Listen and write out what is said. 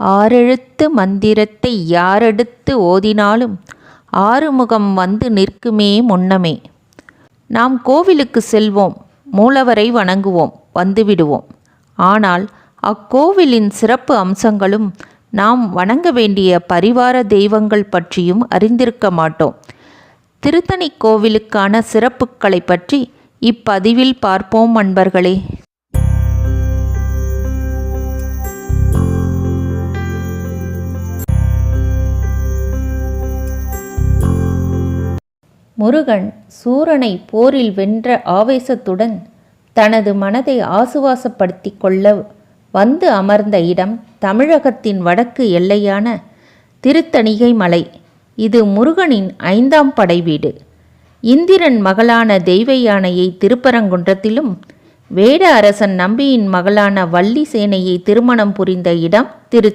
ஆறெழுத்து மந்திரத்தை யாரெடுத்து ஓதினாலும் ஆறுமுகம் வந்து நிற்குமே முன்னமே. நாம் கோவிலுக்கு செல்வோம், மூலவரை வணங்குவோம், வந்துவிடுவோம். ஆனால் அக்கோவிலின் சிறப்பு அம்சங்களும் நாம் வணங்க வேண்டிய பரிவார தெய்வங்கள் பற்றியும் அறிந்திருக்க மாட்டோம். திருத்தணி கோவிலுக்கான சிறப்புகளை பற்றி இப்பதிவில் பார்ப்போம் அன்பர்களே. முருகன் சூரனை போரில் வென்ற ஆவேசத்துடன் தனது மனதை ஆசுவாசப்படுத்தி கொள்ள வந்து அமர்ந்த இடம் தமிழகத்தின் வடக்கு எல்லையான திருத்தணிகை மலை. இது முருகனின் 5ஆம் படை வீடு. இந்திரன் மகளான தெய்வ யானையை திருப்பரங்குன்றத்திலும், வேட அரசன் நம்பியின் மகளான வள்ளி சேனையை திருமணம் புரிந்த இடம்